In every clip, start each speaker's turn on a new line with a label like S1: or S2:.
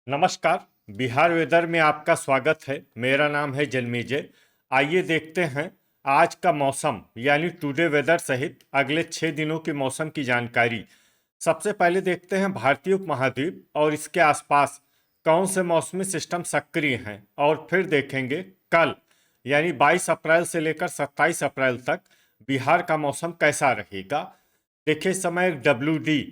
S1: नमस्कार। बिहार वेदर में आपका स्वागत है। मेरा नाम है जन्मेजय। आइए देखते हैं आज का मौसम यानी टुडे वेदर सहित अगले 6 दिनों के मौसम की जानकारी। सबसे पहले देखते हैं भारतीय उपमहाद्वीप और इसके आसपास कौन से मौसमी सिस्टम सक्रिय हैं, और फिर देखेंगे कल यानी 22 अप्रैल से लेकर 27 अप्रैल तक बिहार का मौसम कैसा रहेगा। देखिए, इस समय एक WD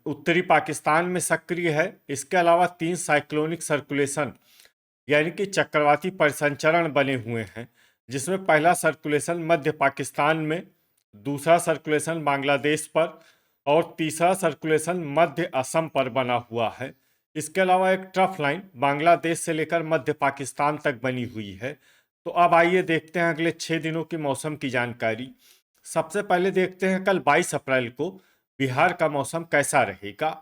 S1: उत्तरी पाकिस्तान में सक्रिय है। इसके अलावा 3 साइक्लोनिक सर्कुलेशन यानी कि चक्रवाती परिसंचरण बने हुए हैं, जिसमें पहला सर्कुलेशन मध्य पाकिस्तान में, दूसरा सर्कुलेशन बांग्लादेश पर और तीसरा सर्कुलेशन मध्य असम पर बना हुआ है। इसके अलावा एक ट्रफ लाइन बांग्लादेश से लेकर मध्य पाकिस्तान तक बनी हुई है। तो अब आइए देखते हैं अगले 6 दिनों की मौसम की जानकारी। सबसे पहले देखते हैं कल 22 अप्रैल को बिहार का मौसम कैसा रहेगा।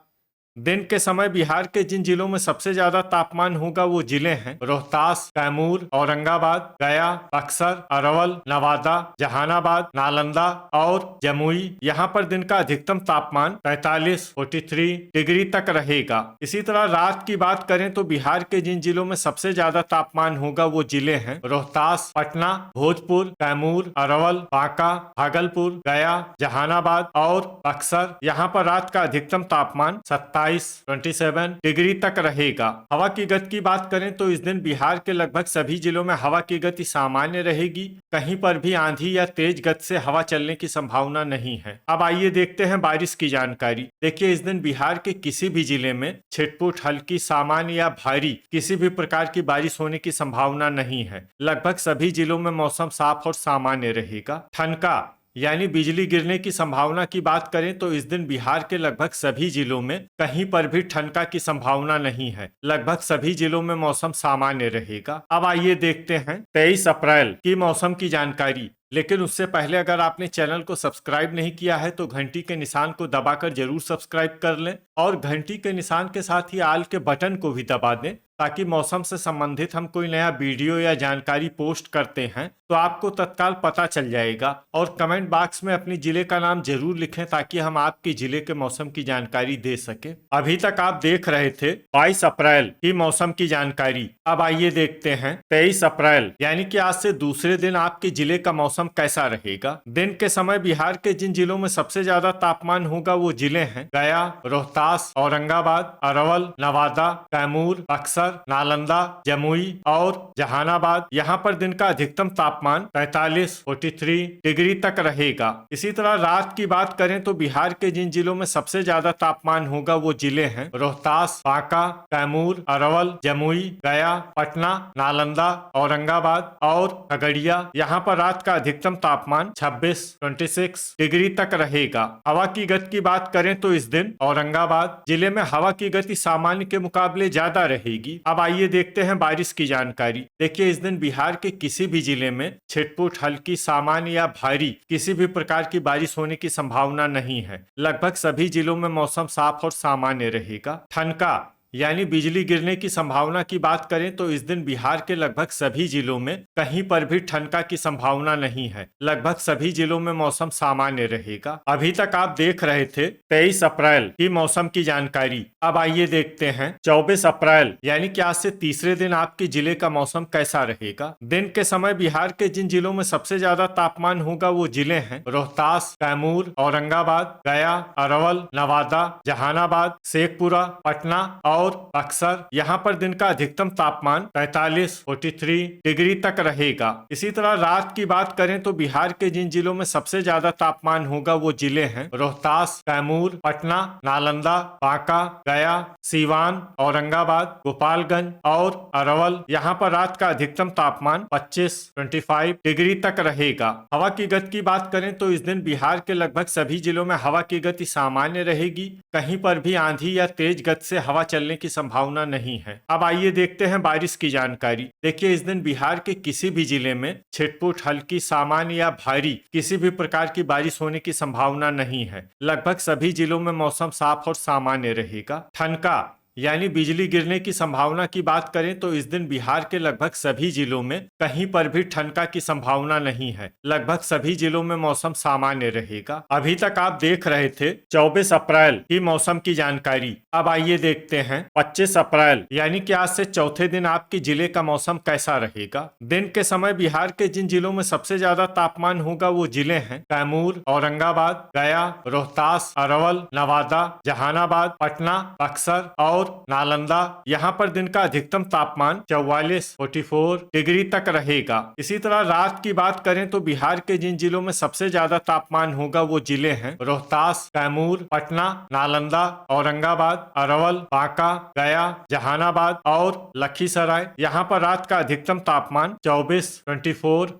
S1: दिन के समय बिहार के जिन जिलों में सबसे ज्यादा तापमान होगा वो जिले हैं रोहतास, कैमूर, औरंगाबाद, गया, बक्सर, अरवल, नवादा, जहानाबाद, नालंदा और जमुई। यहाँ पर दिन का अधिकतम तापमान 43 डिग्री तक रहेगा। इसी तरह रात की बात करें तो बिहार के जिन जिलों में सबसे ज्यादा तापमान होगा वो जिले हैं रोहतास, पटना, भोजपुर, कैमूर, अरवल, बांका, भागलपुर, गया, जहानाबाद और बक्सर। यहाँ पर रात का अधिकतम तापमान 27 डिग्री तक रहेगा। हवा की गति की बात करें तो इस दिन बिहार के लगभग सभी जिलों में हवा की गति सामान्य रहेगी। कहीं पर भी आंधी या तेज गति से हवा चलने की संभावना नहीं है। अब आइए देखते हैं बारिश की जानकारी। देखिए, इस दिन बिहार के किसी भी जिले में छिटपुट, हल्की, सामान्य या भारी किसी भी प्रकार की बारिश होने की संभावना नहीं है। लगभग सभी जिलों में मौसम साफ और सामान्य रहेगा। ठनका यानी बिजली गिरने की संभावना की बात करें तो इस दिन बिहार के लगभग सभी जिलों में कहीं पर भी ठनका की संभावना नहीं है। लगभग सभी जिलों में मौसम सामान्य रहेगा। अब आइए देखते हैं 23 अप्रैल की मौसम की जानकारी। लेकिन उससे पहले अगर आपने चैनल को सब्सक्राइब नहीं किया है तो घंटी के निशान को दबाकर जरूर सब्सक्राइब कर लें, और घंटी के निशान के साथ ही आल के बटन को भी दबा दें, ताकि मौसम से संबंधित हम कोई नया वीडियो या जानकारी पोस्ट करते हैं तो आपको तत्काल पता चल जाएगा। और कमेंट बॉक्स में अपने जिले का नाम जरूर लिखें ताकि हम आपके जिले के मौसम की जानकारी दे सके। अभी तक आप देख रहे थे 22 अप्रैल की मौसम की जानकारी। अब आइए देखते हैं 23 अप्रैल यानी कि आज से दूसरे दिन आपके जिले का मौसम कैसा रहेगा। दिन के समय बिहार के जिन जिलों में सबसे ज्यादा तापमान होगा वो जिले हैं गया, रोहतास, औरंगाबाद, अरवल, नवादा, कैमूर, बक्सर, नालंदा, जमुई और जहानाबाद। यहाँ पर दिन का अधिकतम तापमान 43 डिग्री तक रहेगा। इसी तरह रात की बात करें तो बिहार के जिन जिलों में सबसे ज्यादा तापमान होगा वो जिले हैं रोहतास, बांका, कैमूर, अरवल, जमुई, गया, पटना, नालंदा, औरंगाबाद और खगड़िया। यहाँ पर रात का अधिकतम तापमान 26 डिग्री तक रहेगा। हवा की गति की बात करें तो इस दिन औरंगाबाद जिले में हवा की गति सामान्य के मुकाबले ज्यादा रहेगी। अब आइए देखते हैं बारिश की जानकारी। देखिए, इस दिन बिहार के किसी भी जिले में छिटपुट, हल्की, सामान्य या भारी किसी भी प्रकार की बारिश होने की संभावना नहीं है। लगभग सभी जिलों में मौसम साफ और सामान्य रहेगा। ठनका यानी बिजली गिरने की संभावना की बात करें तो इस दिन बिहार के लगभग सभी जिलों में कहीं पर भी ठनका की संभावना नहीं है। लगभग सभी जिलों में मौसम सामान्य रहेगा। अभी तक आप देख रहे थे 23 अप्रैल की मौसम की जानकारी। अब आइए देखते हैं 24 अप्रैल यानी कि आज से तीसरे दिन आपके जिले का मौसम कैसा रहेगा। दिन के समय बिहार के जिन जिलों में सबसे ज्यादा तापमान होगा वो जिले हैं रोहतास, कैमूर, औरंगाबाद, गया, अरवल, नवादा, जहानाबाद, शेखपुरा, पटना और बक्सर। यहाँ पर दिन का अधिकतम तापमान 43 डिग्री तक रहेगा। इसी तरह रात की बात करें तो बिहार के जिन जिलों में सबसे ज्यादा तापमान होगा वो जिले हैं रोहतास, कैमूर, पटना, नालंदा, बांका, गया, सीवान, औरंगाबाद, गोपालगंज और अरवल। यहाँ पर रात का अधिकतम तापमान 25 डिग्री तक रहेगा। हवा की गति की बात करें तो इस दिन बिहार के लगभग सभी जिलों में हवा की गति सामान्य रहेगी। कहीं पर भी आंधी या तेज गति से हवा चलने की संभावना नहीं है। अब आइए देखते हैं बारिश की जानकारी। देखिए, इस दिन बिहार के किसी भी जिले में छिटपुट, हल्की, सामान्य या भारी किसी भी प्रकार की बारिश होने की संभावना नहीं है। लगभग सभी जिलों में मौसम साफ और सामान्य रहेगा। ठनका यानी बिजली गिरने की संभावना की बात करें तो इस दिन बिहार के लगभग सभी जिलों में कहीं पर भी ठनका की संभावना नहीं है। लगभग सभी जिलों में मौसम सामान्य रहेगा। अभी तक आप देख रहे थे 24 अप्रैल की मौसम की जानकारी। अब आइए देखते हैं 25 अप्रैल यानी कि आज से चौथे दिन आपके जिले का मौसम कैसा रहेगा। दिन के समय बिहार के जिन जिलों में सबसे ज्यादा तापमान होगा वो जिले हैं कैमूर, औरंगाबाद, गया, रोहतास, अरवल, नवादा, जहानाबाद, पटना, बक्सर और नालंदा। यहाँ पर दिन का अधिकतम तापमान 44 डिग्री तक रहेगा। इसी तरह रात की बात करें तो बिहार के जिन जिलों में सबसे ज्यादा तापमान होगा वो जिले हैं रोहतास, कैमूर, पटना, नालंदा, औरंगाबाद, अरवल, बांका, गया, जहानाबाद और लखीसराय। यहाँ पर रात का अधिकतम तापमान 24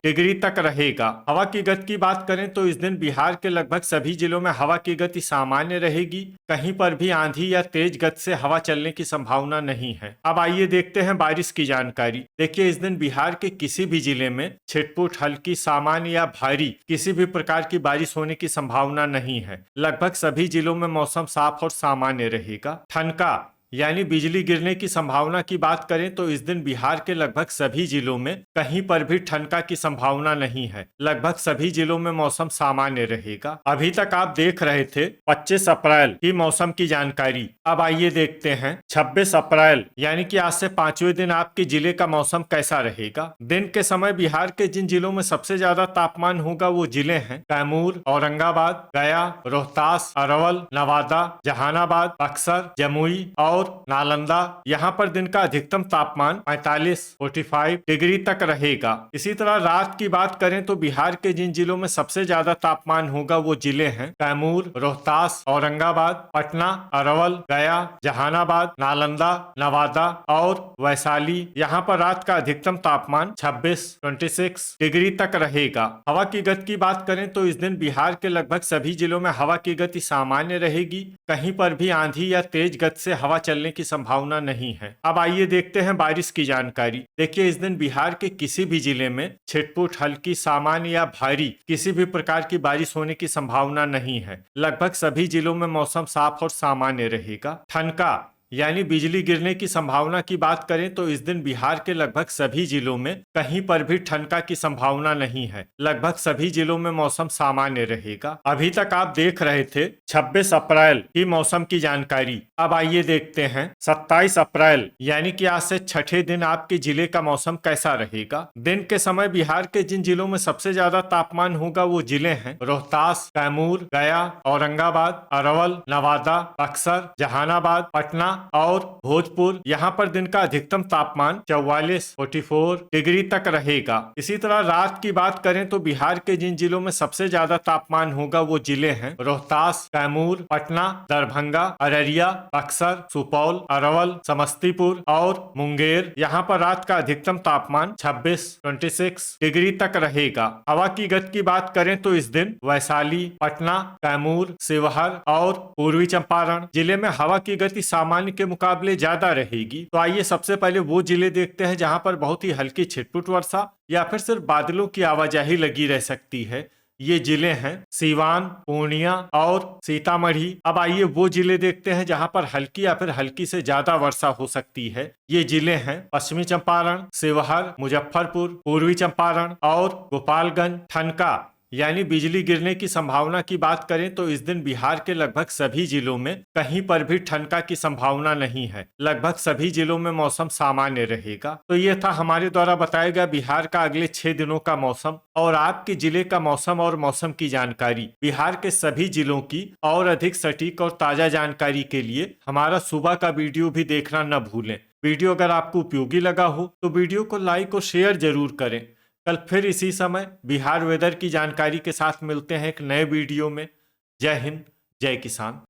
S1: डिग्री तक रहेगा। हवा की गति की बात करें तो इस दिन बिहार के लगभग सभी जिलों में हवा की गति सामान्य रहेगी। कहीं पर भी आंधी या तेज गति से हवा चलने की संभावना नहीं है। अब आइए देखते हैं बारिश की जानकारी। देखिए, इस दिन बिहार के किसी भी जिले में छिटपुट, हल्की, सामान्य या भारी किसी भी प्रकार की बारिश होने की संभावना नहीं है। लगभग सभी जिलों में मौसम साफ और सामान्य रहेगा। ठनका यानी बिजली गिरने की संभावना की बात करें तो इस दिन बिहार के लगभग सभी जिलों में कहीं पर भी ठनका की संभावना नहीं है। लगभग सभी जिलों में मौसम सामान्य रहेगा। अभी तक आप देख रहे थे 25 अप्रैल की मौसम की जानकारी। अब आइए देखते हैं 26 अप्रैल यानी कि आज से 5वें दिन आपके जिले का मौसम कैसा रहेगा। दिन के समय बिहार के जिन जिलों में सबसे ज्यादा तापमान होगा वो जिले हैं कैमूर, औरंगाबाद, गया, रोहतास, अरवल, नवादा, जहानाबाद, बक्सर, जमुई और नालंदा। यहाँ पर दिन का अधिकतम तापमान 45 डिग्री तक रहेगा। इसी तरह रात की बात करें तो बिहार के जिन जिलों में सबसे ज्यादा तापमान होगा वो जिले हैं कैमूर, रोहतास, औरंगाबाद, पटना, अरवल, गया, जहानाबाद, नालंदा, नवादा और वैशाली। यहाँ पर रात का अधिकतम तापमान 26 डिग्री तक रहेगा। हवा की गति की बात करें तो इस दिन बिहार के लगभग सभी जिलों में हवा की गति सामान्य रहेगी। कहीं पर भी आंधी या तेज गति से हवा चलने की संभावना नहीं है। अब आइए देखते हैं बारिश की जानकारी। देखिए, इस दिन बिहार के किसी भी जिले में छिटपुट, हल्की, सामान्य या भारी किसी भी प्रकार की बारिश होने की संभावना नहीं है। लगभग सभी जिलों में मौसम साफ और सामान्य रहेगा। ठनका यानी बिजली गिरने की संभावना की बात करें तो इस दिन बिहार के लगभग सभी जिलों में कहीं पर भी ठनका की संभावना नहीं है। लगभग सभी जिलों में मौसम सामान्य रहेगा। अभी तक आप देख रहे थे 26 अप्रैल की मौसम की जानकारी। अब आइए देखते हैं 27 अप्रैल यानी कि आज से छठे दिन आपके जिले का मौसम कैसा रहेगा। दिन के समय बिहार के जिन जिलों में सबसे ज्यादा तापमान होगा वो जिले हैं रोहतास, कैमूर, गया, औरंगाबाद, अरवल, नवादा, बक्सर, जहानाबाद, पटना और भोजपुर। यहाँ पर दिन का अधिकतम तापमान 44 डिग्री तक रहेगा। इसी तरह रात की बात करें तो बिहार के जिन जिलों में सबसे ज्यादा तापमान होगा वो जिले हैं रोहतास, कैमूर, पटना, दरभंगा, अररिया, बक्सर, सुपौल, अरवल, समस्तीपुर और मुंगेर। यहाँ पर रात का अधिकतम तापमान 26 डिग्री तक रहेगा। हवा की गति की बात करें तो इस दिन वैशाली, पटना, कैमूर, शिवहर और पूर्वी चंपारण जिले में हवा की गति सामान्य के मुकाबले ज्यादा रहेगी। तो आइए सबसे पहले वो जिले देखते हैं जहां पर बहुत ही हल्की छिटपुट वर्षा या फिर सिर्फ बादलों की आवाजाही लगी रह सकती है। ये जिले हैं सीवान, पूर्णिया और सीतामढ़ी। अब आइए वो जिले देखते हैं जहां पर हल्की या फिर हल्की से ज्यादा वर्षा हो सकती है। ये जिले हैं पश्चिमी चंपारण, शिवहर, मुजफ्फरपुर, पूर्वी चंपारण और गोपालगंज। ठनका यानी बिजली गिरने की संभावना की बात करें तो इस दिन बिहार के लगभग सभी जिलों में कहीं पर भी ठनका की संभावना नहीं है। लगभग सभी जिलों में मौसम सामान्य रहेगा। तो ये था हमारे द्वारा बताया गया बिहार का अगले 6 दिनों का मौसम और आपके जिले का मौसम और मौसम की जानकारी। बिहार के सभी जिलों की और अधिक सटीक और ताजा जानकारी के लिए हमारा सुबह का वीडियो भी देखना न भूलें। वीडियो अगर आपको उपयोगी लगा हो तो वीडियो को लाइक और शेयर जरूर करें। कल फिर इसी समय बिहार वेदर की जानकारी के साथ मिलते हैं एक नए वीडियो में। जय हिंद, जय किसान।